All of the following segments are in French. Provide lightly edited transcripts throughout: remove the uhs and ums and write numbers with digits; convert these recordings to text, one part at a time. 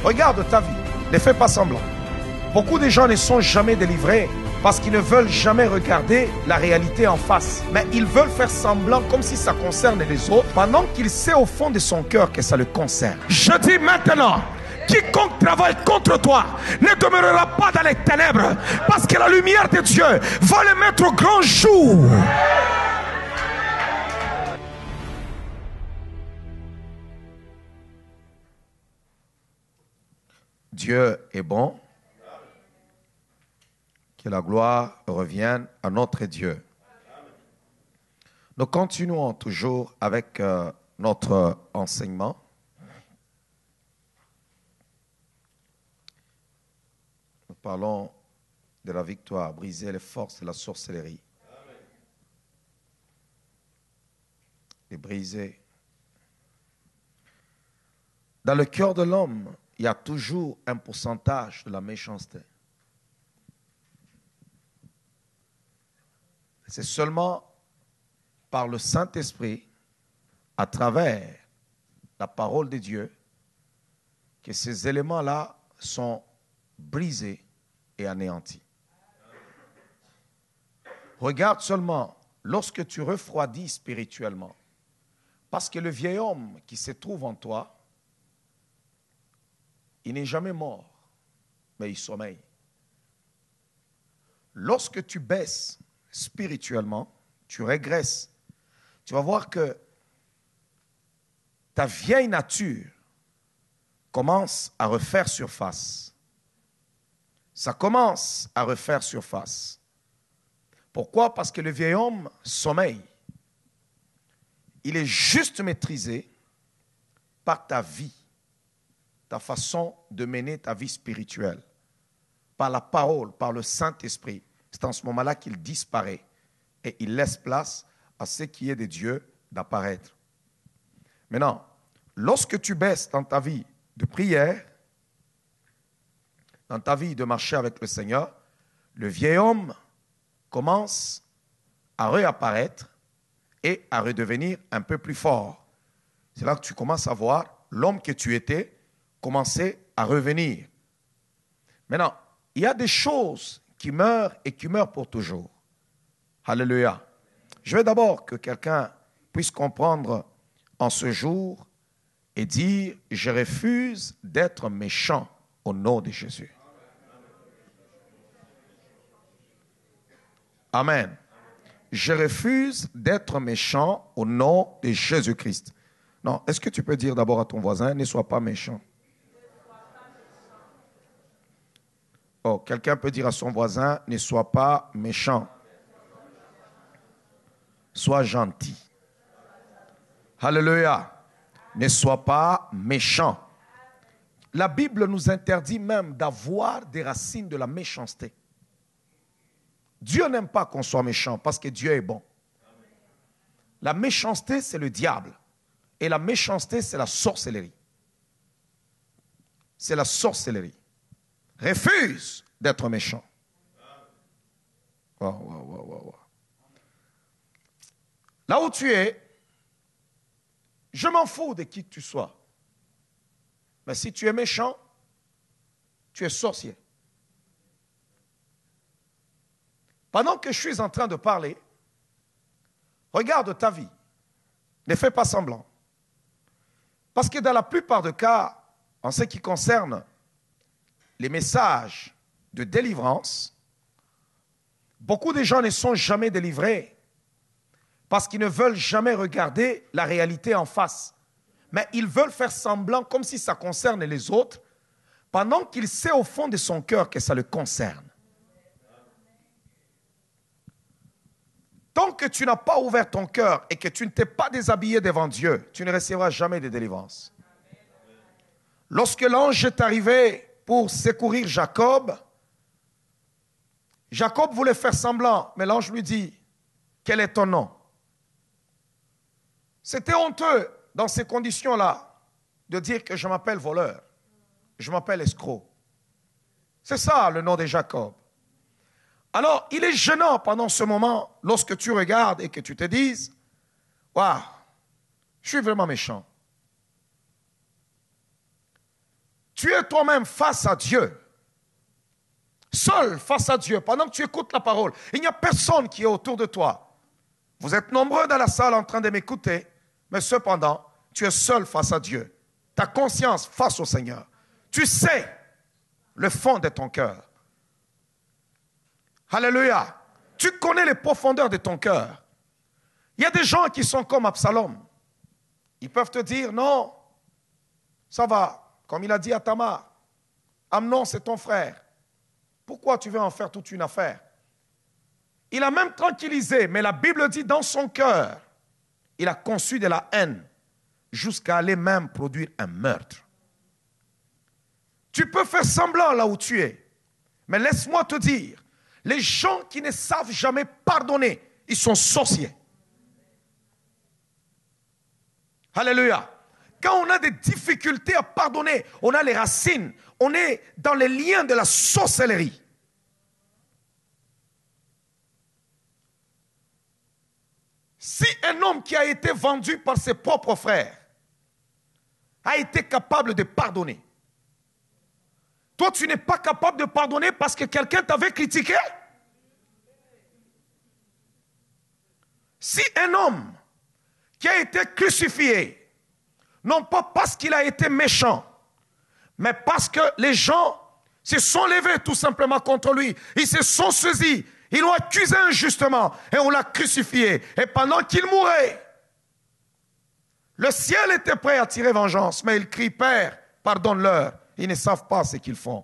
Regarde ta vie, ne fais pas semblant. Beaucoup de gens ne sont jamais délivrés parce qu'ils ne veulent jamais regarder la réalité en face. Mais ils veulent faire semblant comme si ça concerne les autres, pendant qu'il sait au fond de son cœur que ça le concerne. Je dis maintenant, quiconque travaille contre toi ne demeurera pas dans les ténèbres, parce que la lumière de Dieu va le mettre au grand jour. Dieu est bon. Que la gloire revienne à notre Dieu. Nous continuons toujours avec notre enseignement. Nous parlons de la victoire, briser les forces de la sorcellerie. Et briser. Dans le cœur de l'homme, il y a toujours un pourcentage de la méchanceté. C'est seulement par le Saint-Esprit, à travers la parole de Dieu, que ces éléments-là sont brisés et anéantis. Regarde seulement, lorsque tu refroidis spirituellement, parce que le vieil homme qui se trouve en toi, il n'est jamais mort, mais il sommeille. Lorsque tu baisses spirituellement, tu régresses, tu vas voir que ta vieille nature commence à refaire surface. Ça commence à refaire surface. Pourquoi? Parce que le vieil homme sommeille. Il est juste maîtrisé par ta vie, ta façon de mener ta vie spirituelle, par la parole, par le Saint-Esprit. C'est en ce moment-là qu'il disparaît et il laisse place à ce qui est de Dieu d'apparaître. Maintenant, lorsque tu baisses dans ta vie de prière, dans ta vie de marcher avec le Seigneur, le vieil homme commence à réapparaître et à redevenir un peu plus fort. C'est là que tu commences à voir l'homme que tu étais commencer à revenir. Maintenant, il y a des choses qui meurent et qui meurent pour toujours. Alléluia. Je veux d'abord que quelqu'un puisse comprendre en ce jour et dire, je refuse d'être méchant au nom de Jésus. Amen. Je refuse d'être méchant au nom de Jésus-Christ. Non, est-ce que tu peux dire d'abord à ton voisin, ne sois pas méchant. Oh, quelqu'un peut dire à son voisin, ne sois pas méchant. Sois gentil. Alléluia. Ne sois pas méchant. La Bible nous interdit même d'avoir des racines de la méchanceté. Dieu n'aime pas qu'on soit méchant parce que Dieu est bon. La méchanceté, c'est le diable. Et la méchanceté, c'est la sorcellerie. C'est la sorcellerie. Refuse d'être méchant. Wow. Là où tu es, je m'en fous de qui tu sois. Mais si tu es méchant, tu es sorcier. Pendant que je suis en train de parler, regarde ta vie. Ne fais pas semblant. Parce que dans la plupart des cas, en ce qui concerne les messages de délivrance, beaucoup de gens ne sont jamais délivrés parce qu'ils ne veulent jamais regarder la réalité en face. Mais ils veulent faire semblant comme si ça concerne les autres, pendant qu'il sait au fond de son cœur que ça le concerne. Tant que tu n'as pas ouvert ton cœur et que tu ne t'es pas déshabillé devant Dieu, tu ne recevras jamais de délivrance. Lorsque l'ange est arrivé pour secourir Jacob, Jacob voulait faire semblant, mais l'ange lui dit, quel est ton nom? C'était honteux dans ces conditions-là de dire que je m'appelle voleur, je m'appelle escroc. C'est ça le nom de Jacob. Alors, il est gênant pendant ce moment, lorsque tu regardes et que tu te dises, waouh, je suis vraiment méchant. Tu es toi-même face à Dieu. Seul face à Dieu, pendant que tu écoutes la parole. Il n'y a personne qui est autour de toi. Vous êtes nombreux dans la salle en train de m'écouter, mais cependant, tu es seul face à Dieu. Ta conscience face au Seigneur. Tu sais le fond de ton cœur. Alléluia. Tu connais les profondeurs de ton cœur. Il y a des gens qui sont comme Absalom. Ils peuvent te dire, non, ça va, comme il a dit à Tamar. Amnon, c'est ton frère. Pourquoi tu veux en faire toute une affaire? Il a même tranquillisé, mais la Bible dit dans son cœur, il a conçu de la haine jusqu'à aller même produire un meurtre. Tu peux faire semblant là où tu es, mais laisse-moi te dire, les gens qui ne savent jamais pardonner, ils sont sorciers. Alléluia. Quand on a des difficultés à pardonner, on a les racines, on est dans les liens de la sorcellerie. Si un homme qui a été vendu par ses propres frères a été capable de pardonner, toi tu n'es pas capable de pardonner parce que quelqu'un t'avait critiqué? Si un homme qui a été crucifié, non pas parce qu'il a été méchant, mais parce que les gens se sont levés tout simplement contre lui, ils se sont saisis, ils l'ont accusé injustement et on l'a crucifié. Et pendant qu'il mourait, le ciel était prêt à tirer vengeance, mais il crie, Père, pardonne-leur, ils ne savent pas ce qu'ils font.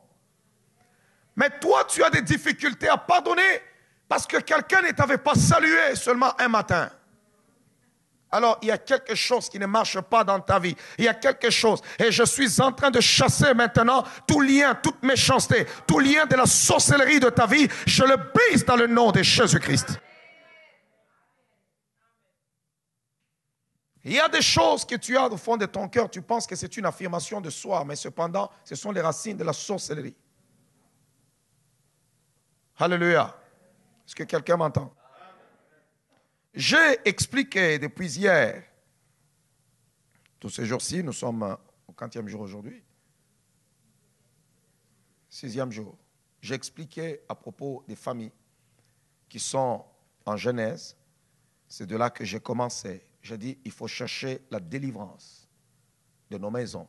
Mais toi, tu as des difficultés à pardonner parce que quelqu'un ne t'avait pas salué seulement un matin. Alors, il y a quelque chose qui ne marche pas dans ta vie. Il y a quelque chose. Et je suis en train de chasser maintenant tout lien, toute méchanceté, tout lien de la sorcellerie de ta vie. Je le brise dans le nom de Jésus-Christ. Il y a des choses que tu as au fond de ton cœur. Tu penses que c'est une affirmation de soi, mais cependant, ce sont les racines de la sorcellerie. Alléluia. Est-ce que quelqu'un m'entend? J'ai expliqué depuis hier, tous ces jours-ci, nous sommes au 40e jour aujourd'hui, 6e jour. J'ai expliqué à propos des familles qui sont en Genèse. C'est de là que j'ai commencé. J'ai dit, il faut chercher la délivrance de nos maisons,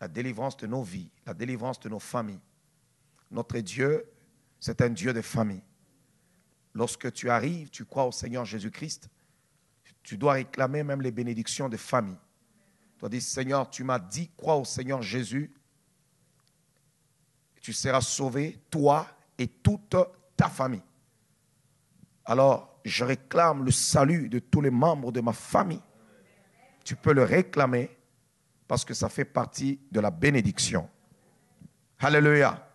la délivrance de nos vies, la délivrance de nos familles. Notre Dieu, c'est un Dieu de famille. Lorsque tu arrives, tu crois au Seigneur Jésus-Christ, tu dois réclamer même les bénédictions de famille. Tu dois dire, Seigneur, tu m'as dit, crois au Seigneur Jésus, tu seras sauvé, toi et toute ta famille. Alors, je réclame le salut de tous les membres de ma famille. Tu peux le réclamer parce que ça fait partie de la bénédiction. Alléluia.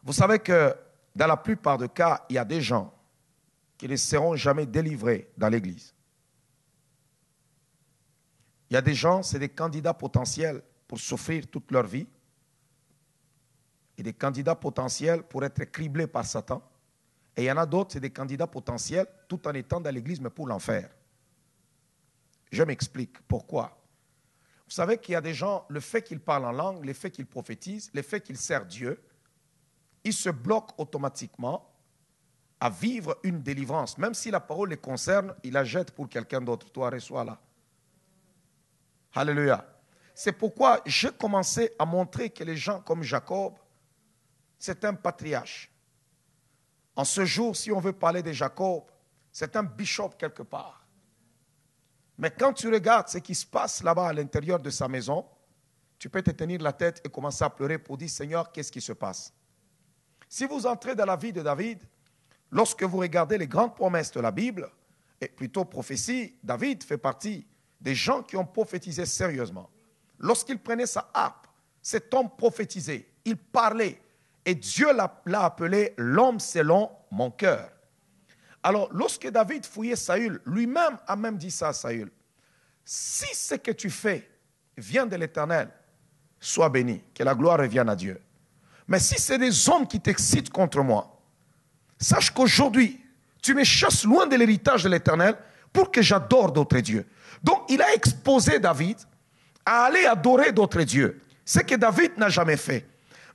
Vous savez que dans la plupart des cas, il y a des gens qui ne seront jamais délivrés dans l'église. Il y a des gens, c'est des candidats potentiels pour souffrir toute leur vie et des candidats potentiels pour être criblés par Satan. Et il y en a d'autres, c'est des candidats potentiels tout en étant dans l'église, mais pour l'enfer. Je m'explique pourquoi. Vous savez qu'il y a des gens, le fait qu'ils parlent en langue, le fait qu'ils prophétisent, le fait qu'ils servent Dieu, ils se bloquent automatiquement à vivre une délivrance. Même si la parole les concerne, ils la jettent pour quelqu'un d'autre. Toi, reçois-la. Alléluia. C'est pourquoi j'ai commencé à montrer que les gens comme Jacob, c'est un patriarche. En ce jour, si on veut parler de Jacob, c'est un bishop quelque part. Mais quand tu regardes ce qui se passe là-bas à l'intérieur de sa maison, tu peux te tenir la tête et commencer à pleurer pour dire, Seigneur, qu'est-ce qui se passe? Si vous entrez dans la vie de David, lorsque vous regardez les grandes promesses de la Bible, et plutôt prophéties, David fait partie des gens qui ont prophétisé sérieusement. Lorsqu'il prenait sa harpe, cet homme prophétisait, il parlait, et Dieu l'a appelé l'homme selon mon cœur. Alors, lorsque David fouillait Saül, lui-même a même dit ça à Saül. Si ce que tu fais vient de l'Éternel, sois béni, que la gloire revienne à Dieu. Mais si c'est des hommes qui t'excitent contre moi, sache qu'aujourd'hui, tu me chasses loin de l'héritage de l'Éternel pour que j'adore d'autres dieux. Donc, il a exposé David à aller adorer d'autres dieux. ce que David n'a jamais fait.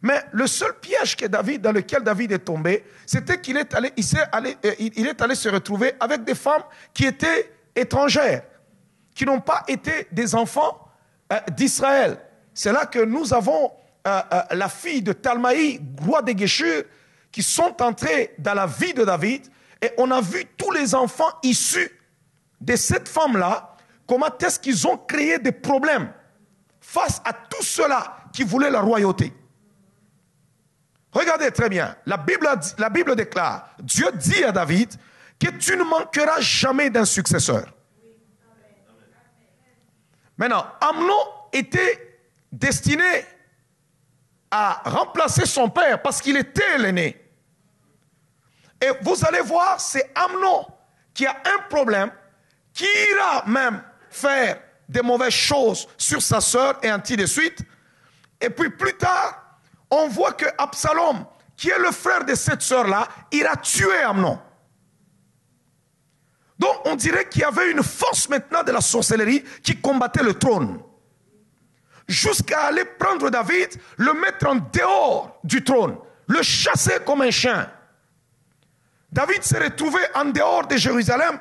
Mais le seul piège dans lequel David est tombé, c'était qu'il est allé se retrouver avec des femmes qui étaient étrangères, qui n'ont pas été des enfants d'Israël. C'est là que nous avons la fille de Talmaï, roi des Géshur, qui sont entrés dans la vie de David, et on a vu tous les enfants issus de cette femme-là, comment est-ce qu'ils ont créé des problèmes face à tous ceux-là qui voulaient la royauté. Regardez très bien, la Bible déclare, Dieu dit à David que tu ne manqueras jamais d'un successeur. Maintenant, Amnon était destiné à remplacer son père parce qu'il était l'aîné. Et vous allez voir, c'est Amnon qui a un problème, qui ira même faire des mauvaises choses sur sa sœur et ainsi de suite. Et puis plus tard, on voit que Absalom, qui est le frère de cette sœur-là, ira tuer Amnon. Donc on dirait qu'il y avait une force maintenant de la sorcellerie qui combattait le trône. Jusqu'à aller prendre David, le mettre en dehors du trône, le chasser comme un chien. David s'est retrouvé en dehors de Jérusalem,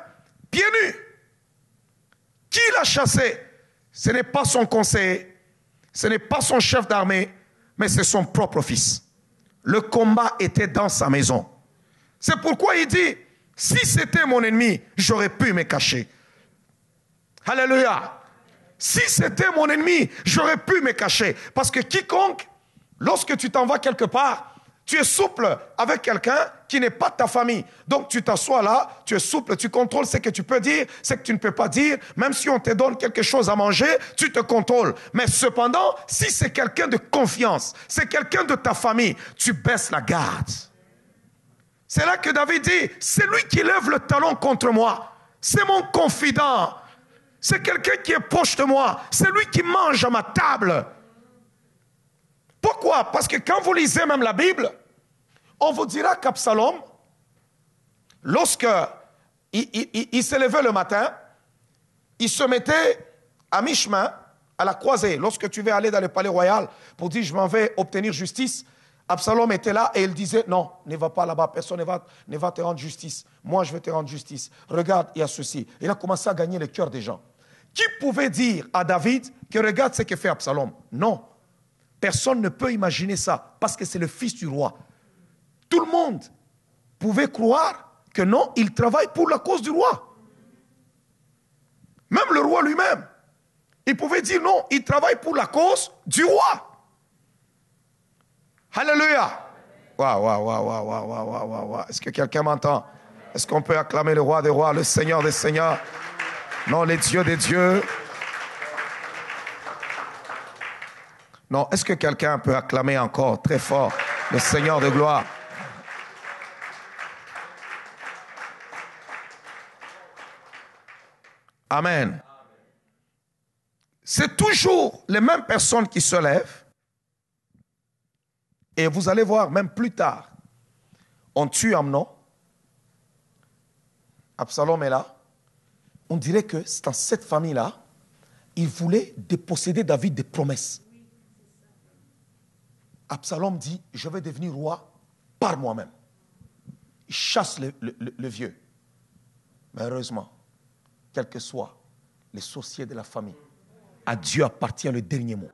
pieds nus. Qui l'a chassé? Ce n'est pas son conseiller, ce n'est pas son chef d'armée, mais c'est son propre fils. Le combat était dans sa maison. C'est pourquoi il dit, si c'était mon ennemi, j'aurais pu me cacher. Alléluia. Si c'était mon ennemi, j'aurais pu me cacher. Parce que quiconque, lorsque tu t'en vas quelque part, tu es souple avec quelqu'un qui n'est pas de ta famille. Donc tu t'assois là, tu es souple, tu contrôles ce que tu peux dire, ce que tu ne peux pas dire. Même si on te donne quelque chose à manger, tu te contrôles. Mais cependant, si c'est quelqu'un de confiance, c'est quelqu'un de ta famille, tu baisses la garde. C'est là que David dit, c'est lui qui lève le talon contre moi. C'est mon confident. C'est quelqu'un qui est proche de moi. C'est lui qui mange à ma table. Pourquoi? Parce que quand vous lisez même la Bible, on vous dira qu'Absalom, lorsque il s'est levé le matin, il se mettait à mi-chemin, à la croisée. Lorsque tu veux aller dans le palais royal pour dire je m'en vais obtenir justice, Absalom était là et il disait non, ne va pas là-bas, personne ne va te rendre justice. Moi je vais te rendre justice. Regarde, il y a ceci. Il a commencé à gagner le cœur des gens. Qui pouvait dire à David que regarde ce que fait Absalom? Non. Personne ne peut imaginer ça parce que c'est le fils du roi. Tout le monde pouvait croire que non, il travaille pour la cause du roi. Même le roi lui-même, il pouvait dire non, il travaille pour la cause du roi. Alléluia. Waouh. Est-ce que quelqu'un m'entend? Est-ce qu'on peut acclamer le roi des rois, le Seigneur des seigneurs? Non, les dieux des dieux. Non, est-ce que quelqu'un peut acclamer encore très fort le Seigneur de gloire? Amen. C'est toujours les mêmes personnes qui se lèvent. Et vous allez voir, même plus tard, on tue Amnon. Absalom est là. On dirait que c'est dans cette famille-là, il voulait déposséder David des promesses. Absalom dit, je vais devenir roi par moi-même. Il chasse le vieux. Mais heureusement, quels que soient les sorciers de la famille, à Dieu appartient le dernier mot.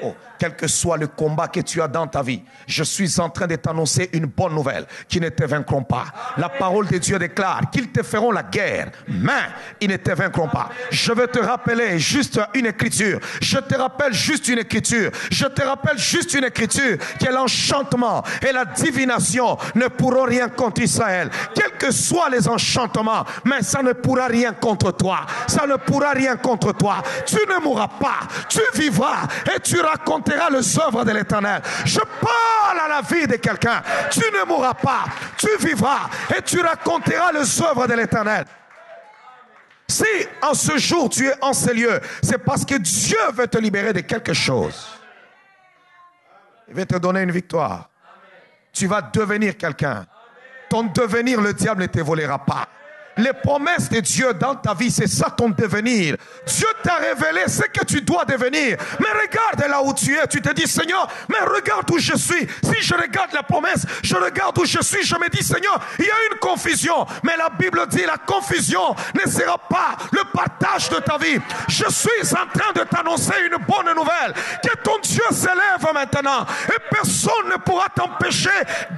Oh, quel que soit le combat que tu as dans ta vie, je suis en train de t'annoncer une bonne nouvelle, qui ne te vaincront pas. La parole de Dieu déclare qu'ils te feront la guerre, mais ils ne te vaincront pas. Je veux te rappeler juste une écriture. Je te rappelle juste une écriture. Je te rappelle juste une écriture, que l'enchantement et la divination ne pourront rien contre Israël. Quels que soient les enchantements, mais ça ne pourra rien contre toi. Ça ne pourra rien contre toi. Tu ne mourras pas, tu vivras et tu raconteras les œuvres de l'Éternel. Je parle à la vie de quelqu'un. Tu ne mourras pas, tu vivras et tu raconteras les œuvres de l'Éternel. Si en ce jour tu es en ces lieux, c'est parce que Dieu veut te libérer de quelque chose. Il veut te donner une victoire. Tu vas devenir quelqu'un. Ton devenir, le diable ne te volera pas. Les promesses de Dieu dans ta vie, c'est ça ton devenir. Dieu t'a révélé ce que tu dois devenir. Mais regarde là où tu es. Tu te dis, Seigneur, mais regarde où je suis. Si je regarde la promesse, je regarde où je suis. Je me dis, Seigneur, il y a une confusion. Mais la Bible dit, la confusion ne sera pas le partage de ta vie. Je suis en train de t'annoncer une bonne nouvelle. Que ton Dieu s'élève maintenant. Et personne ne pourra t'empêcher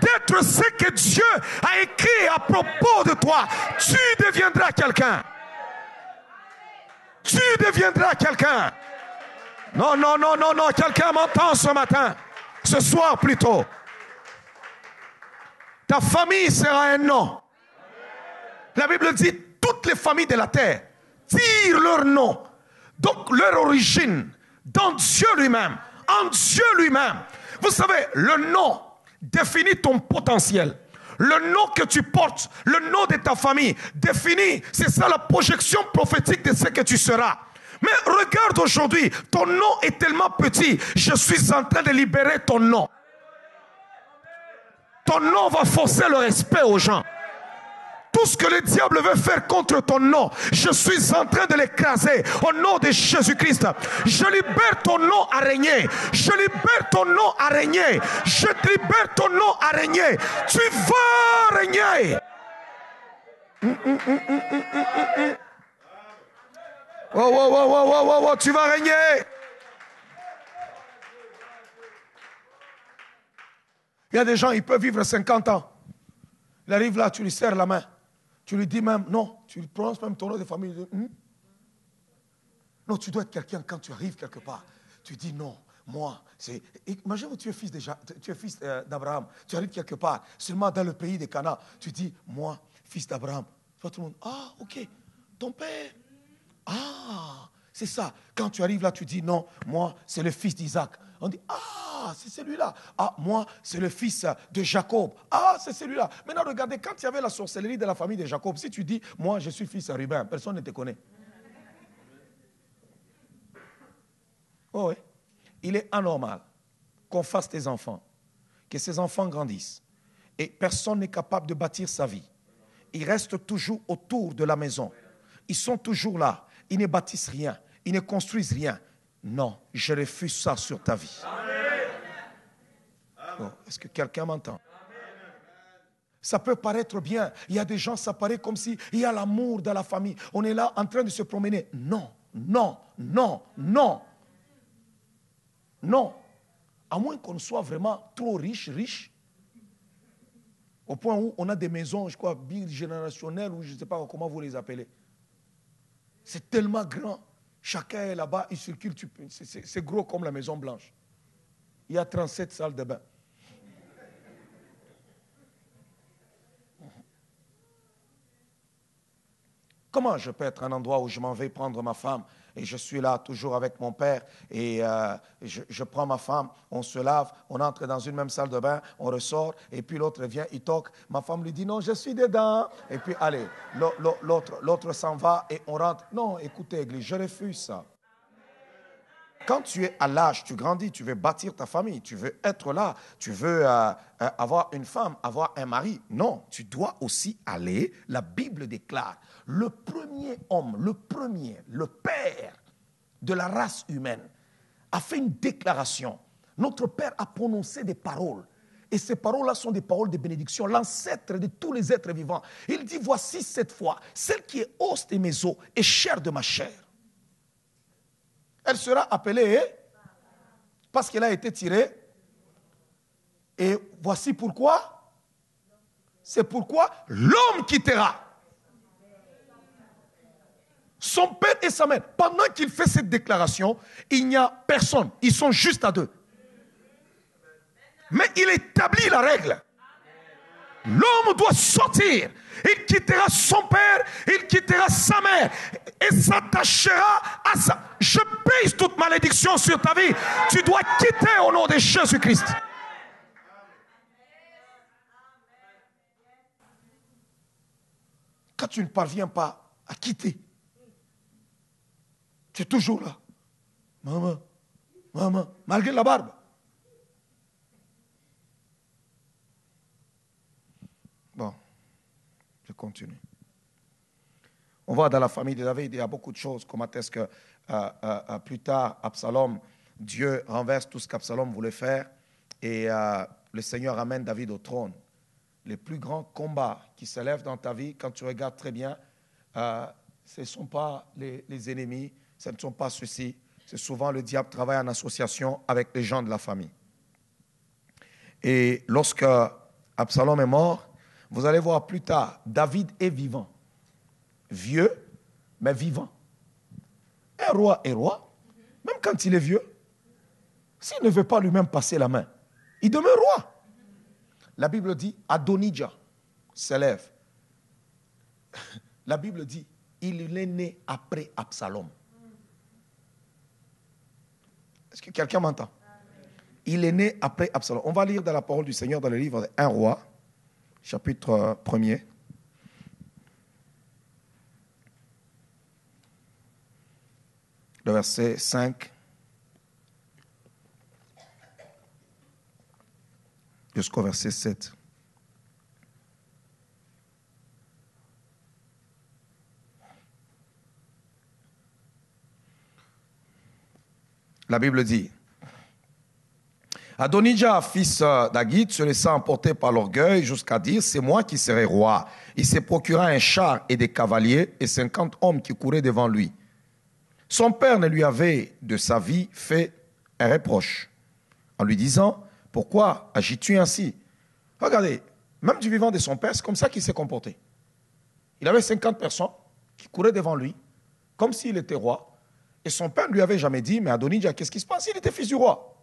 d'être ce que Dieu a écrit à propos de toi. Tu deviendras quelqu'un. Tu deviendras quelqu'un. Non, non, non, non, non. Quelqu'un m'entend ce matin. Ce soir plutôt. Ta famille sera un nom. La Bible dit, toutes les familles de la terre tirent leur nom. Donc leur origine dans Dieu lui-même. En Dieu lui-même. Vous savez, le nom définit ton potentiel. Le nom que tu portes, le nom de ta famille définit, c'est ça la projection prophétique de ce que tu seras. Mais regarde aujourd'hui, ton nom est tellement petit, je suis en train de libérer ton nom. Ton nom va forcer le respect aux gens. Tout ce que le diable veut faire contre ton nom, je suis en train de l'écraser au nom de Jésus-Christ. Je libère ton nom à régner. Je libère ton nom à régner. Je libère ton nom à régner. Tu vas régner. Oh, tu vas régner. Il y a des gens, ils peuvent vivre 50 ans. Il arrive là, tu lui serres la main. Tu lui dis même, non, tu lui prononces même ton nom de famille. Non, tu dois être quelqu'un quand tu arrives quelque part. Tu dis non, moi, c'est... Imagine que tu es fils d'Abraham. Tu arrives quelque part, seulement dans le pays de Canaan. Tu dis, moi, fils d'Abraham. Tout le monde, ah, ok, ton père. Ah, c'est ça. Quand tu arrives là, tu dis non, moi, c'est le fils d'Isaac. On dit, ah, c'est celui-là. Ah, moi, c'est le fils de Jacob. Ah, c'est celui-là. Maintenant, regardez, quand il y avait la sorcellerie de la famille de Jacob, si tu dis, moi, je suis fils de Ruben, personne ne te connaît. Oh oui. Il est anormal qu'on fasse des enfants, que ces enfants grandissent. Et personne n'est capable de bâtir sa vie. Ils restent toujours autour de la maison. Ils sont toujours là. Ils ne bâtissent rien. Ils ne construisent rien. Non, je refuse ça sur ta vie. Oh, est-ce que quelqu'un m'entend? Ça peut paraître bien. Il y a des gens, ça paraît comme si il y a l'amour dans la famille. On est là en train de se promener. Non, non, non, non. Non. À moins qu'on soit vraiment trop riche. Au point où on a des maisons, je crois, bigénérationnelles, ou je ne sais pas comment vous les appelez. C'est tellement grand. Chacun est là-bas, il circule. C'est gros comme la Maison Blanche. Il y a 37 salles de bain. Comment je peux être un endroit où je m'en vais prendre ma femme et je suis là toujours avec mon père et je prends ma femme, on se lave, on entre dans une même salle de bain, on ressort et puis l'autre vient, il toque. Ma femme lui dit non, je suis dedans. Et puis allez, l'autre s'en va et on rentre. Non, écoutez, Église, je refuse ça. Quand tu es à l'âge, tu grandis, tu veux bâtir ta famille, tu veux être là, tu veux avoir une femme, avoir un mari. Non, tu dois aussi aller, la Bible déclare, le premier homme, le père de la race humaine a fait une déclaration. Notre père a prononcé des paroles. Et ces paroles-là sont des paroles de bénédiction, l'ancêtre de tous les êtres vivants. Il dit, voici cette fois, celle qui est os de mes os et chair de ma chair. Elle sera appelée parce qu'elle a été tirée. Et voici pourquoi. C'est pourquoi l'homme quittera son père et sa mère. Pendant qu'il fait cette déclaration, il n'y a personne. Ils sont juste à deux. Mais il établit la règle. L'homme doit sortir. Il quittera son père, il quittera sa mère et s'attachera à ça. Je brise toute malédiction sur ta vie. Tu dois quitter au nom de Jésus-Christ. Quand tu ne parviens pas à quitter, tu es toujours là. Maman, malgré la barbe. Bon, je continue. On voit dans la famille de David, il y a beaucoup de choses. Comment est-ce que plus tard, Absalom, Dieu renverse tout ce qu'Absalom voulait faire et le Seigneur ramène David au trône. Les plus grands combats qui s'élèvent dans ta vie, quand tu regardes très bien, ce ne sont pas les ennemis, ce ne sont pas ceux-ci. C'est souvent le diable travaille en association avec les gens de la famille. Et lorsque Absalom est mort, vous allez voir plus tard, David est vivant. Vieux, mais vivant. Un roi est roi, même quand il est vieux. S'il ne veut pas lui-même passer la main, il demeure roi. La Bible dit, Adonijah s'élève. La Bible dit, il est né après Absalom. Est-ce que quelqu'un m'entend? Il est né après Absalom. On va lire dans la parole du Seigneur dans le livre de 1 roi, chapitre 1er. Le verset 5 jusqu'au verset 7. La Bible dit, Adonijah, fils d'Haggith, se laissa emporter par l'orgueil jusqu'à dire, c'est moi qui serai roi. Il s'est procuré un char et des cavaliers et 50 hommes qui couraient devant lui. Son père ne lui avait de sa vie fait un reproche en lui disant, pourquoi agis-tu ainsi? Regardez, même du vivant de son père, c'est comme ça qu'il s'est comporté. Il avait 50 personnes qui couraient devant lui, comme s'il était roi. Et son père ne lui avait jamais dit, mais Adonijah, qu'est-ce qui se passe? Il était fils du roi.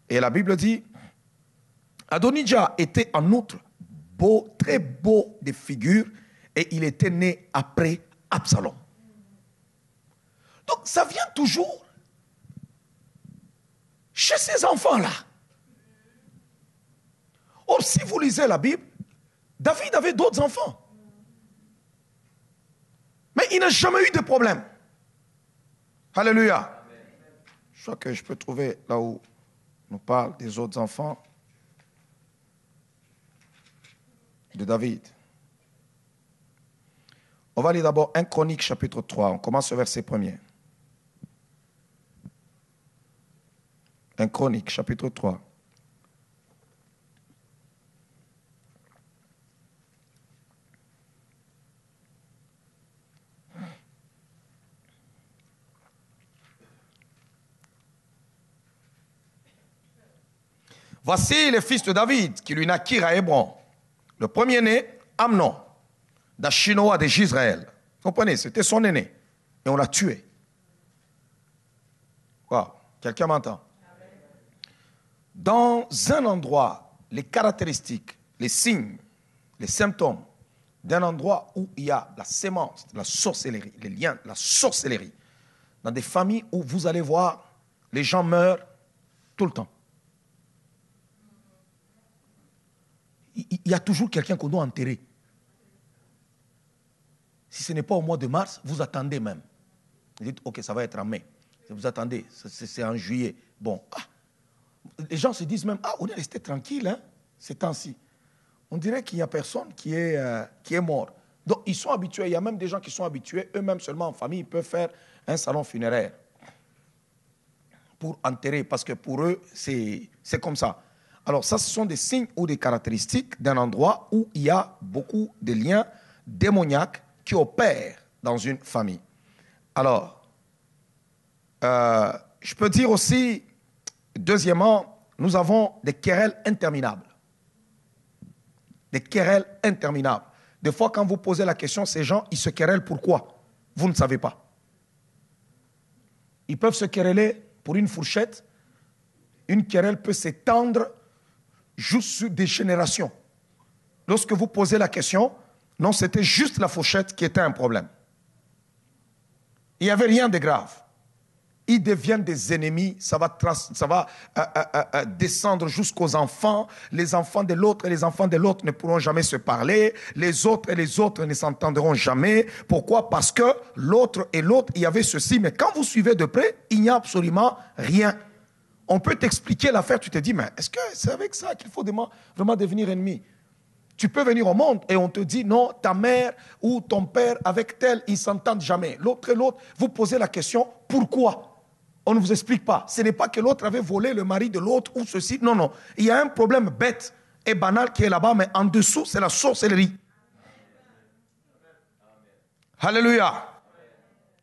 Et la Bible dit, Adonijah était en outre beau, très beau de figure, et il était né après Absalom. Donc ça vient toujours chez ces enfants-là. Or, si vous lisez la Bible, David avait d'autres enfants. Mais il n'a jamais eu de problème. Alléluia. Amen. Je crois que je peux trouver là où on parle des autres enfants de David. On va lire d'abord 1 Chronique chapitre 3. On commence au verset 1er. 1 Chronique chapitre 3. Voici les fils de David qui lui naquirent à Hébron. Le premier-né, Amnon, d'Achinoa de Gisraël. Vous comprenez, c'était son aîné. Et on l'a tué. Wow. Quelqu'un m'entend? Dans un endroit, les caractéristiques, les signes, les symptômes d'un endroit où il y a la sémence, la sorcellerie, les liens, la sorcellerie, dans des familles où vous allez voir, les gens meurent tout le temps. Il y a toujours quelqu'un qu'on doit enterrer. Si ce n'est pas au mois de mars, vous attendez même. Vous dites, ok, ça va être en mai. Vous attendez, c'est en juillet. Bon, les gens se disent même, on est resté tranquille ces temps-ci. On dirait qu'il n'y a personne qui est mort. Donc, ils sont habitués. Il y a même des gens qui sont habitués, eux-mêmes seulement en famille, ils peuvent faire un salon funéraire pour enterrer, parce que pour eux, c'est comme ça. Alors ça, ce sont des signes ou des caractéristiques d'un endroit où il y a beaucoup de liens démoniaques qui opèrent dans une famille. Alors, je peux dire aussi, deuxièmement, nous avons des querelles interminables. Des querelles interminables. Des fois, quand vous posez la question, ces gens, ils se querellent pourquoi? Vous ne savez pas. Ils peuvent se quereller pour une fourchette. Une querelle peut s'étendre juste sur des générations. Lorsque vous posez la question, non, c'était juste la fourchette qui était un problème. Il n'y avait rien de grave. Ils deviennent des ennemis, ça va descendre jusqu'aux enfants. Les enfants de l'autre et les enfants de l'autre ne pourront jamais se parler. Les autres et les autres ne s'entendront jamais. Pourquoi? Parce que l'autre et l'autre, il y avait ceci. Mais quand vous suivez de près, il n'y a absolument rien. On peut t'expliquer l'affaire, tu te dis, mais est-ce que c'est avec ça qu'il faut vraiment devenir ennemi? Tu peux venir au monde et on te dit non, ta mère ou ton père avec tel, ils ne s'entendent jamais. L'autre et l'autre, vous posez la question, pourquoi? On ne vous explique pas. Ce n'est pas que l'autre avait volé le mari de l'autre ou ceci. Non, non. Il y a un problème bête et banal qui est là-bas, mais en dessous, c'est la sorcellerie. Alléluia.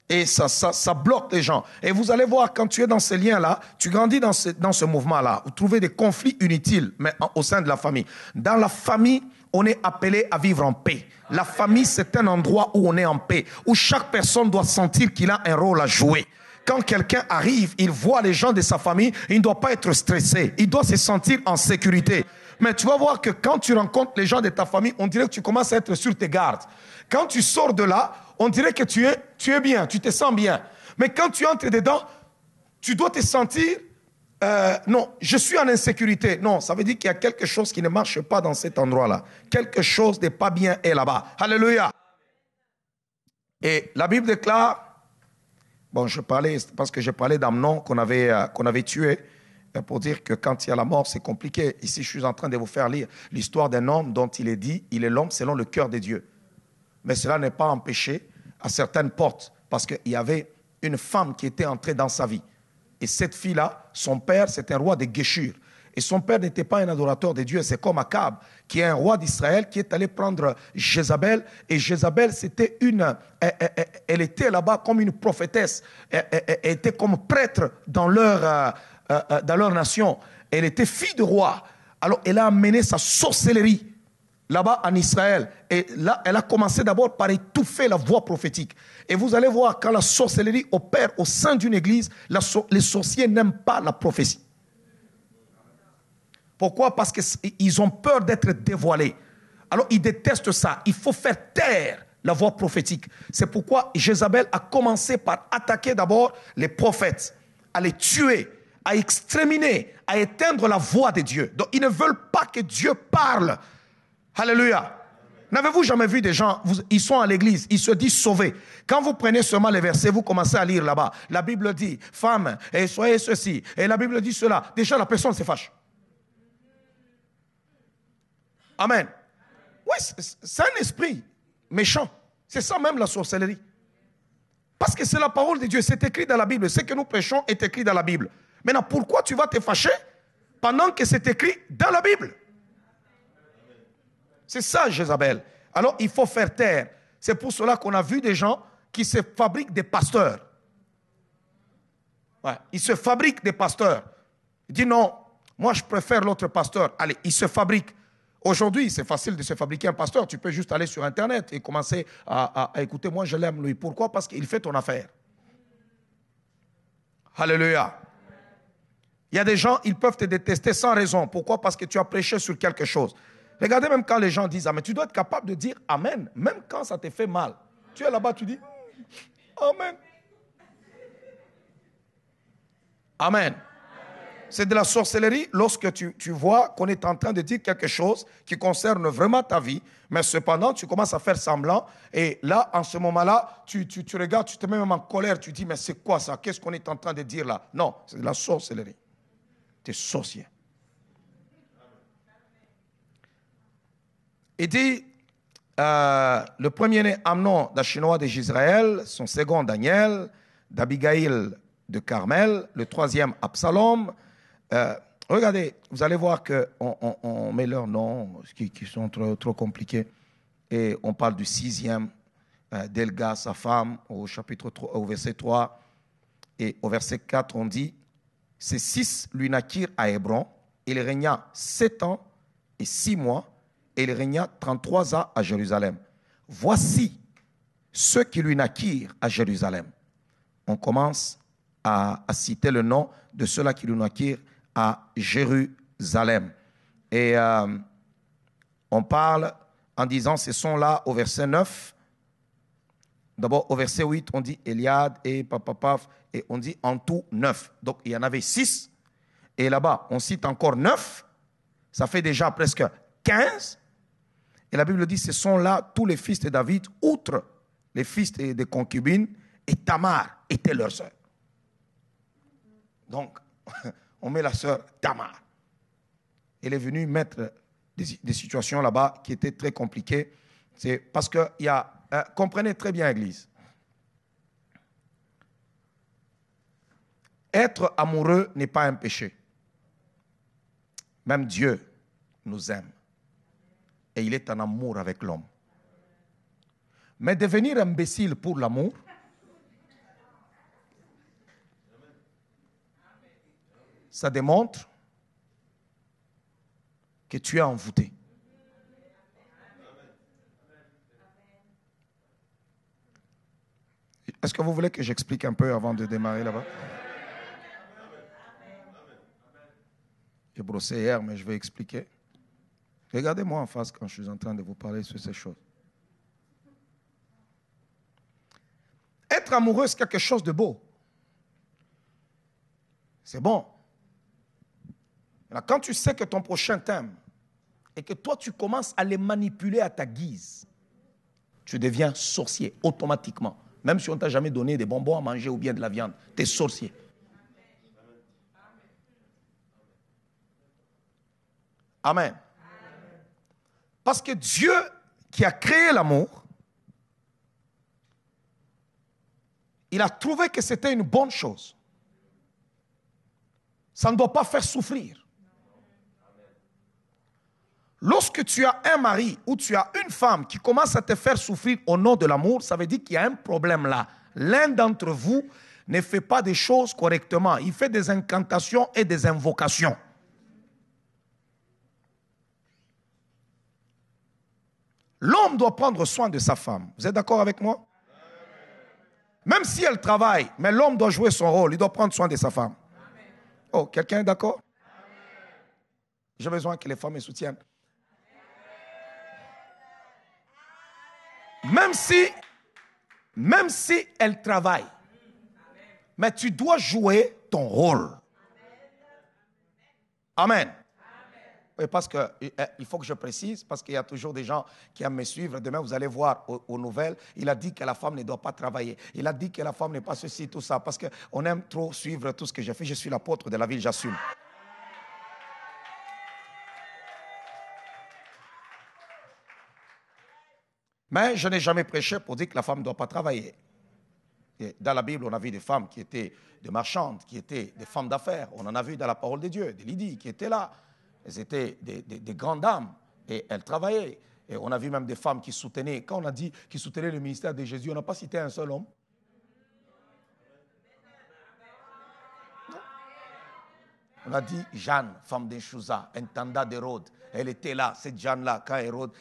Et ça bloque les gens. Et vous allez voir, quand tu es dans ces liens-là, tu grandis dans ce mouvement-là. Vous trouvez des conflits inutiles mais au sein de la famille. Dans la famille, on est appelé à vivre en paix. La famille, c'est un endroit où on est en paix, où chaque personne doit sentir qu'il a un rôle à jouer. Quand quelqu'un arrive, il voit les gens de sa famille, il ne doit pas être stressé. Il doit se sentir en sécurité. Mais tu vas voir que quand tu rencontres les gens de ta famille, on dirait que tu commences à être sur tes gardes. Quand tu sors de là, on dirait que tu es bien, tu te sens bien. Mais quand tu entres dedans, tu dois te sentir, non, je suis en insécurité. Non, ça veut dire qu'il y a quelque chose qui ne marche pas dans cet endroit-là. Quelque chose n'est pas bien est là-bas. Alléluia. Et la Bible déclare, bon, parce que je parlais d'Amnon qu'on avait tué, pour dire que quand il y a la mort, c'est compliqué. Ici, je suis en train de vous faire lire l'histoire d'un homme dont il est dit, il est l'homme selon le cœur de Dieu. Mais cela n'est pas empêché à certaines portes, parce qu'il y avait une femme qui était entrée dans sa vie. Et cette fille-là, son père, c'était un roi de Géshur. Et son père n'était pas un adorateur de Dieu, c'est comme Akab, qui est un roi d'Israël, qui est allé prendre Jézabel. Et Jézabel, c'était elle était là-bas comme une prophétesse. Elle était comme prêtre dans leur nation. Elle était fille de roi. Alors, elle a amené sa sorcellerie là-bas en Israël. Et là, elle a commencé d'abord par étouffer la voix prophétique. Et vous allez voir, quand la sorcellerie opère au sein d'une église, les sorciers n'aiment pas la prophétie. Pourquoi? Parce qu'ils ont peur d'être dévoilés. Alors, ils détestent ça. Il faut faire taire la voix prophétique. C'est pourquoi Jézabel a commencé par attaquer d'abord les prophètes, à les tuer, à exterminer, à éteindre la voix de Dieu. Donc, ils ne veulent pas que Dieu parle. Alléluia. N'avez-vous jamais vu des gens, ils sont à l'église, ils se disent sauvés. Quand vous prenez seulement les versets, vous commencez à lire là-bas. La Bible dit, femme, et soyez ceci. Et la Bible dit cela. Déjà, la personne se fâche. Amen. Oui, c'est un esprit méchant. C'est ça même la sorcellerie. Parce que c'est la parole de Dieu, c'est écrit dans la Bible. Ce que nous prêchons est écrit dans la Bible. Maintenant, pourquoi tu vas te fâcher pendant que c'est écrit dans la Bible? C'est ça, Jézabel. Alors, il faut faire taire. C'est pour cela qu'on a vu des gens qui se fabriquent des pasteurs. Ouais, ils se fabriquent des pasteurs. Ils disent non, moi je préfère l'autre pasteur. Allez, ils se fabriquent. Aujourd'hui, c'est facile de se fabriquer un pasteur. Tu peux juste aller sur Internet et commencer à écouter. Moi, je l'aime, lui. Pourquoi? Parce qu'il fait ton affaire. Alléluia. Il y a des gens, ils peuvent te détester sans raison. Pourquoi? Parce que tu as prêché sur quelque chose. Regardez même quand les gens disent Amen. Tu dois être capable de dire Amen, même quand ça te fait mal. Tu es là-bas, tu dis Amen. Amen. C'est de la sorcellerie lorsque tu vois qu'on est en train de dire quelque chose qui concerne vraiment ta vie, mais cependant, tu commences à faire semblant. Et là, en ce moment-là, tu regardes, tu te mets même en colère, tu dis, mais c'est quoi ça? Qu'est-ce qu'on est en train de dire là? Non, c'est de la sorcellerie. Tu es sorcier. Il dit, le premier-né Amnon d'Achinois d'Israël, son second Daniel, d'Abigail de Carmel, le troisième Absalom. Regardez, vous allez voir qu'on met leurs noms qui sont trop compliqués. Et on parle du sixième, d'Elga, sa femme, au chapitre 3, au verset 3. Et au verset 4, on dit, ces 6 lui naquirent à Hébron. Il régna 7 ans et 6 mois. Et il régna 33 ans à Jérusalem. Voici ceux qui lui naquirent à Jérusalem. On commence à citer le nom de ceux-là qui lui naquirent à Jérusalem. Et on parle en disant, ce sont là au verset 9. D'abord, au verset 8, on dit Eliad et papapaf, et on dit en tout 9. Donc, il y en avait 6. Et là-bas, on cite encore 9. Ça fait déjà presque 15. Et la Bible dit, ce sont là tous les fils de David, outre les fils des concubines, et Tamar était leur sœur. Donc, on met la sœur Tamar. Elle est venue mettre des situations là-bas qui étaient très compliquées. C'est parce que il y a, comprenez très bien, Église. Être amoureux n'est pas un péché. Même Dieu nous aime. Et il est en amour avec l'homme. Mais devenir imbécile pour l'amour, ça démontre que tu es envoûté. Est-ce que vous voulez que j'explique un peu avant de démarrer là-bas? J'ai brossé hier, mais je vais expliquer. Regardez-moi en face quand je suis en train de vous parler sur ces choses. Être amoureux, c'est quelque chose de beau. C'est bon. Alors, quand tu sais que ton prochain t'aime et que toi, tu commences à les manipuler à ta guise, tu deviens sorcier automatiquement. Même si on ne t'a jamais donné des bonbons à manger ou bien de la viande, tu es sorcier. Amen. Parce que Dieu qui a créé l'amour, il a trouvé que c'était une bonne chose. Ça ne doit pas faire souffrir. Lorsque tu as un mari ou tu as une femme qui commence à te faire souffrir au nom de l'amour, ça veut dire qu'il y a un problème là. L'un d'entre vous ne fait pas des choses correctement. Il fait des incantations et des invocations. L'homme doit prendre soin de sa femme. Vous êtes d'accord avec moi? Même si elle travaille, mais l'homme doit jouer son rôle. Il doit prendre soin de sa femme. Oh, quelqu'un est d'accord? J'ai besoin que les femmes me soutiennent. Même si elle travaille, mais tu dois jouer ton rôle. Amen. Oui, parce que il faut que je précise, parce qu'il y a toujours des gens qui aiment me suivre. Demain, vous allez voir aux nouvelles, il a dit que la femme ne doit pas travailler. Il a dit que la femme n'est pas ceci, tout ça, parce qu'on aime trop suivre tout ce que j'ai fait. Je suis l'apôtre de la ville, j'assume. Mais je n'ai jamais prêché pour dire que la femme ne doit pas travailler. Et dans la Bible, on a vu des femmes qui étaient des marchandes, qui étaient des femmes d'affaires. On en a vu dans la parole de Dieu, des Lydie qui étaient là. Elles étaient des grandes dames et elles travaillaient. Et on a vu même des femmes qui soutenaient. Quand on a dit qu'ils soutenaient le ministère de Jésus, on n'a pas cité un seul homme. Non. On a dit Jeanne, femme d'Enchouza, intendant d'Hérode. Elle était là, cette Jeanne-là, quand Hérode,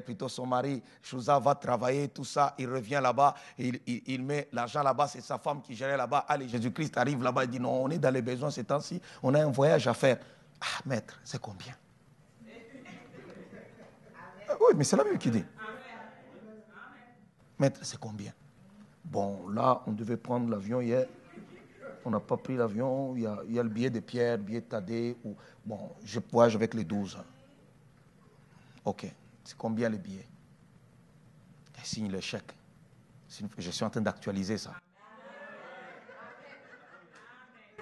plutôt son mari, Chouza va travailler, tout ça, il revient là-bas, il met l'argent là-bas, c'est sa femme qui gérait là-bas. Allez, Jésus-Christ arrive là-bas, il dit non, on est dans les besoins ces temps-ci, on a un voyage à faire. Ah, maître, c'est combien? Oui, mais c'est la Bible qui dit. Maître, c'est combien? Bon, là, on devait prendre l'avion hier. On n'a pas pris l'avion. Il y a le billet de Pierre, le billet de Thaddée. Bon, je voyage avec les 12. OK. C'est combien le billet? Il signe le chèque. Je suis en train d'actualiser ça.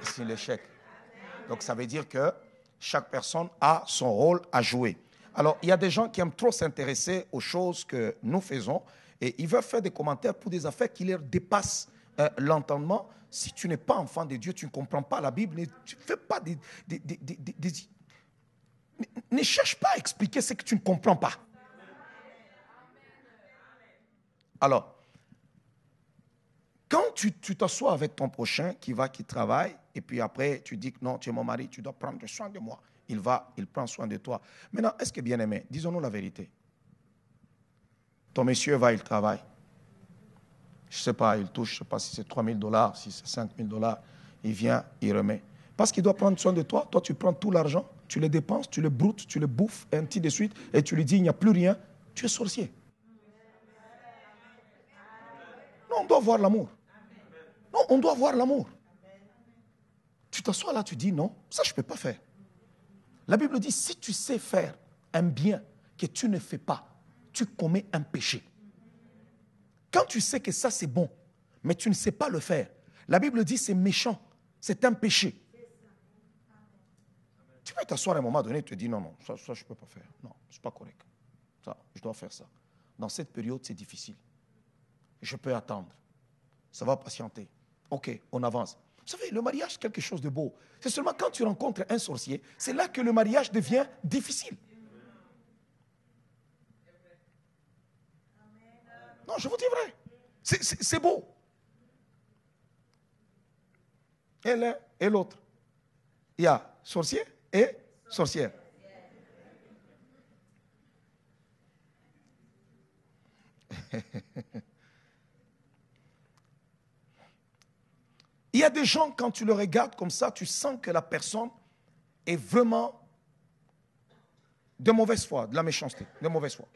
Il signe le chèque. Donc, ça veut dire que chaque personne a son rôle à jouer. Alors, il y a des gens qui aiment trop s'intéresser aux choses que nous faisons et ils veulent faire des commentaires pour des affaires qui leur dépassent l'entendement. Si tu n'es pas enfant de Dieu, tu ne comprends pas la Bible, tu ne fais pas ne cherche pas à expliquer ce que tu ne comprends pas. Alors, quand tu t'assois avec ton prochain qui travaille, et puis après tu dis que non, tu es mon mari, tu dois prendre soin de moi. Il prend soin de toi. Maintenant, est-ce que bien aimé, disons-nous la vérité. Ton monsieur il travaille. Je ne sais pas, il touche, je ne sais pas si c'est 3 000 $, si c'est 5 000 $. Il vient, il remet. Parce qu'il doit prendre soin de toi, toi tu prends tout l'argent, tu le dépenses, tu le broutes, tu le bouffes, et ainsi de suite, et tu lui dis il n'y a plus rien, tu es sorcier. Non, on doit voir l'amour. Non, on doit voir l'amour. Tu t'assois là, tu dis non, ça je ne peux pas faire. La Bible dit, si tu sais faire un bien que tu ne fais pas, tu commets un péché. Quand tu sais que ça c'est bon, mais tu ne sais pas le faire, la Bible dit c'est méchant, c'est un péché. Tu peux t'asseoir à un moment donné et te dire, non, non, ça je ne peux pas faire. Non, ce n'est pas correct. Ça, je dois faire ça. Dans cette période, c'est difficile. Je peux attendre. Ça va patienter. Ok, on avance. Vous savez, le mariage, c'est quelque chose de beau. C'est seulement quand tu rencontres un sorcier, c'est là que le mariage devient difficile. Non, je vous dis vrai. C'est beau. Et l'un et l'autre. Il y a sorcier et sorcière. Il y a des gens, quand tu le regardes comme ça, tu sens que la personne est vraiment de mauvaise foi, de la méchanceté, de mauvaise foi.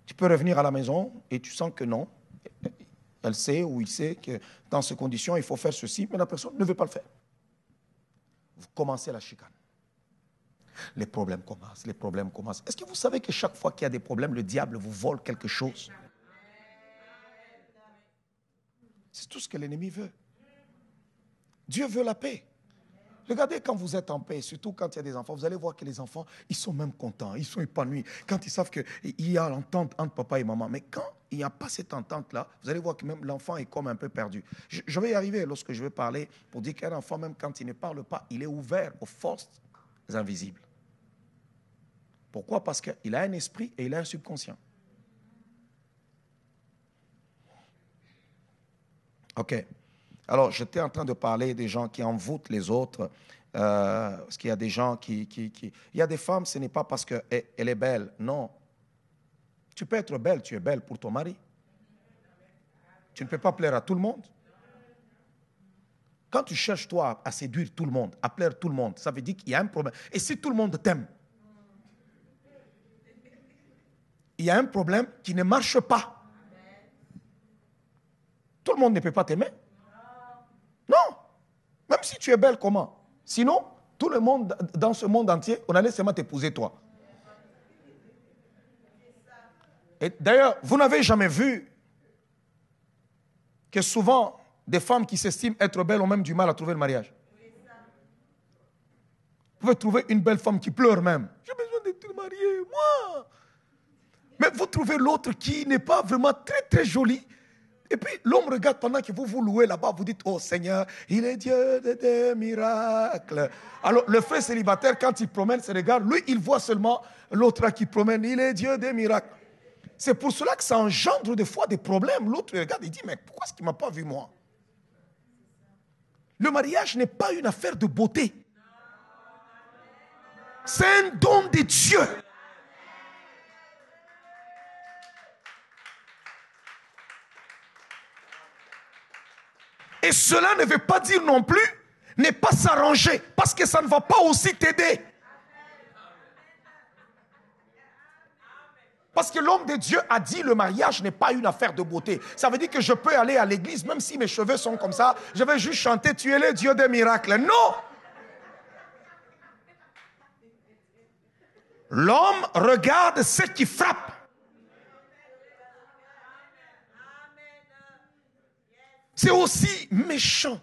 Tu peux revenir à la maison et tu sens que non. Elle sait ou il sait que dans ces conditions, il faut faire ceci, mais la personne ne veut pas le faire. Vous commencez la chicane. Les problèmes commencent, les problèmes commencent. Est-ce que vous savez que chaque fois qu'il y a des problèmes, le diable vous vole quelque chose? C'est tout ce que l'ennemi veut. Dieu veut la paix. Regardez quand vous êtes en paix, surtout quand il y a des enfants, vous allez voir que les enfants, ils sont même contents, ils sont épanouis. Quand ils savent qu'il y a l'entente entre papa et maman. Mais quand il n'y a pas cette entente-là, vous allez voir que même l'enfant est comme un peu perdu. Je vais y arriver lorsque je vais parler pour dire qu'un enfant, même quand il ne parle pas, il est ouvert aux forces invisibles. Pourquoi? Parce qu'il a un esprit et il a un subconscient. Ok. Alors, j'étais en train de parler des gens qui envoûtent les autres. Parce qu'il y a des gens qui... Il y a des femmes, ce n'est pas parce qu'elle est belle. Non. Tu peux être belle, tu es belle pour ton mari. Tu ne peux pas plaire à tout le monde. Quand tu cherches, toi, à séduire tout le monde, à plaire tout le monde, ça veut dire qu'il y a un problème. Et si tout le monde t'aime, il y a un problème qui ne marche pas. Tout le monde ne peut pas t'aimer. Non. Même si tu es belle, comment? Sinon, tout le monde, dans ce monde entier, on allait seulement t'épouser toi. Et d'ailleurs, vous n'avez jamais vu que souvent, des femmes qui s'estiment être belles ont même du mal à trouver le mariage. Vous pouvez trouver une belle femme qui pleure même. J'ai besoin d'être mariée, moi. Mais vous trouvez l'autre qui n'est pas vraiment très, très jolie. Et puis, l'homme regarde pendant que vous louez là-bas, vous dites, oh Seigneur, il est Dieu des miracles. Alors, le frère célibataire, quand il promène ses regards, lui, il voit seulement l'autre qui promène, il est Dieu des miracles. C'est pour cela que ça engendre des fois des problèmes. L'autre regarde et dit, mais pourquoi est-ce qu'il ne m'a pas vu moi? Le mariage n'est pas une affaire de beauté. C'est un don de Dieu. Et cela ne veut pas dire non plus ne pas s'arranger, parce que ça ne va pas aussi t'aider. Parce que l'homme de Dieu a dit le mariage n'est pas une affaire de beauté. Ça veut dire que je peux aller à l'église, même si mes cheveux sont comme ça, je vais juste chanter, tu es le Dieu des miracles. Non! L'homme regarde ce qui frappe. C'est aussi méchant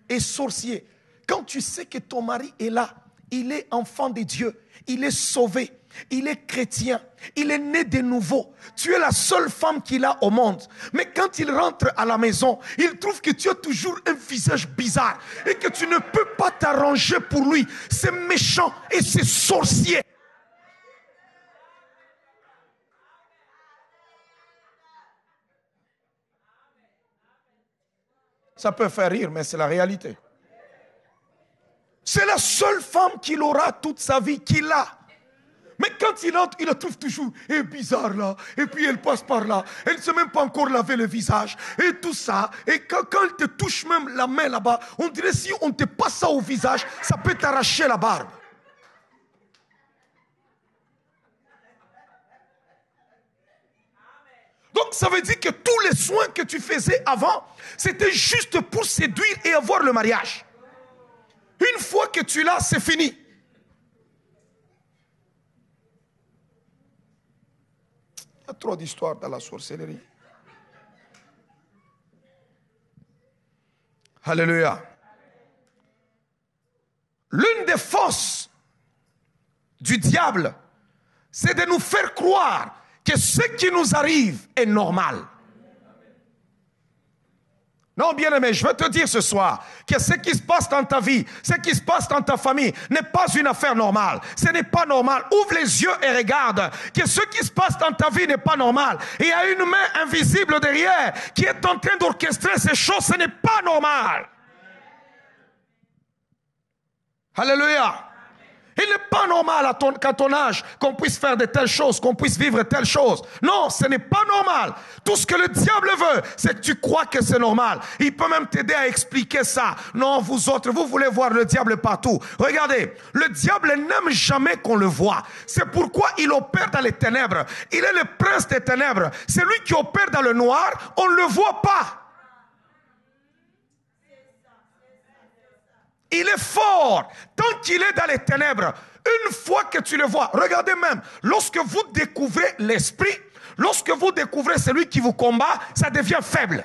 et sorcier. Quand tu sais que ton mari est là, il est enfant de Dieu, il est sauvé, il est chrétien, il est né de nouveau. Tu es la seule femme qu'il a au monde. Mais quand il rentre à la maison, il trouve que tu as toujours un visage bizarre et que tu ne peux pas t'arranger pour lui. C'est méchant et c'est sorcier. Ça peut faire rire, mais c'est la réalité. C'est la seule femme qu'il aura toute sa vie, qu'il a. Mais quand il entre, il la trouve toujours bizarre là. Et puis elle passe par là. Elle ne sait même pas encore laver le visage. Et tout ça. Et quand elle te touche même la main là-bas, on dirait si on te passe ça au visage, ça peut t'arracher la barbe. Donc ça veut dire que tous les soins que tu faisais avant, c'était juste pour séduire et avoir le mariage. Une fois que tu l'as, c'est fini. Il y a trop d'histoires dans la sorcellerie. Alléluia. L'une des des forces du diable, c'est de nous faire croire que ce qui nous arrive est normal. Non, bien-aimé, je veux te dire ce soir que ce qui se passe dans ta vie, ce qui se passe dans ta famille n'est pas une affaire normale. Ce n'est pas normal. Ouvre les yeux et regarde que ce qui se passe dans ta vie n'est pas normal. Il y a une main invisible derrière qui est en train d'orchestrer ces choses. Ce n'est pas normal. Alléluia. Il n'est pas normal qu'à ton âge, qu'on puisse faire de telles choses, qu'on puisse vivre telles choses. Non, ce n'est pas normal. Tout ce que le diable veut, c'est que tu crois que c'est normal. Il peut même t'aider à expliquer ça. Non, vous autres, vous voulez voir le diable partout. Regardez, le diable n'aime jamais qu'on le voie. C'est pourquoi il opère dans les ténèbres. Il est le prince des ténèbres. C'est lui qui opère dans le noir, on ne le voit pas. Il est fort. Tant qu'il est dans les ténèbres, une fois que tu le vois, regardez même, lorsque vous découvrez l'esprit, lorsque vous découvrez celui qui vous combat, ça devient faible.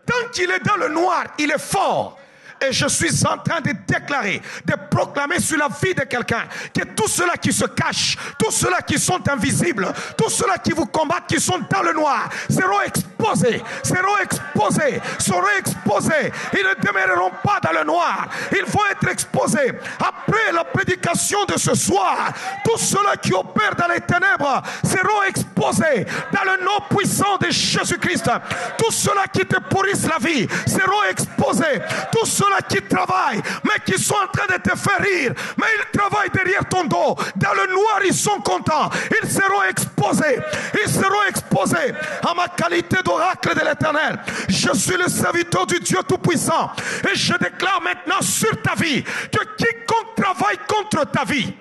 Tant qu'il est dans le noir, il est fort. Et je suis en train de déclarer, de proclamer sur la vie de quelqu'un que tous ceux-là qui se cachent, tous ceux-là qui sont invisibles, tous ceux-là qui vous combattent, qui sont dans le noir, seront exposés, seront exposés, seront exposés. Ils ne demeureront pas dans le noir. Ils vont être exposés. Après la prédication de ce soir, tous ceux-là qui opèrent dans les ténèbres seront exposés dans le nom puissant de Jésus-Christ. Tous ceux-là qui te pourrissent la vie seront exposés. Tous ceux qui travaillent, mais qui sont en train de te faire rire, mais ils travaillent derrière ton dos. Dans le noir, ils sont contents. Ils seront exposés. Ils seront exposés à ma qualité d'oracle de l'Éternel. Je suis le serviteur du Dieu Tout-Puissant. Et je déclare maintenant sur ta vie que quiconque travaille contre ta vie,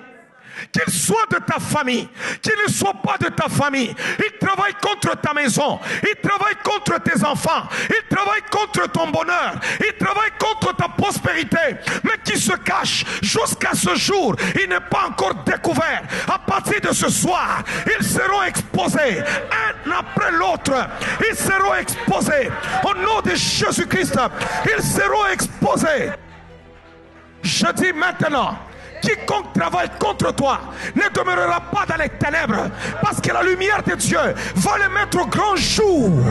qu'il soit de ta famille, qu'il ne soit pas de ta famille, il travaille contre ta maison, il travaille contre tes enfants, il travaille contre ton bonheur, il travaille contre ta prospérité, mais qui se cache jusqu'à ce jour, il n'est pas encore découvert. À partir de ce soir, ils seront exposés, un après l'autre, ils seront exposés. Au nom de Jésus-Christ, ils seront exposés. Je dis maintenant, quiconque travaille contre toi ne demeurera pas dans les ténèbres, parce que la lumière de Dieu va les mettre au grand jour.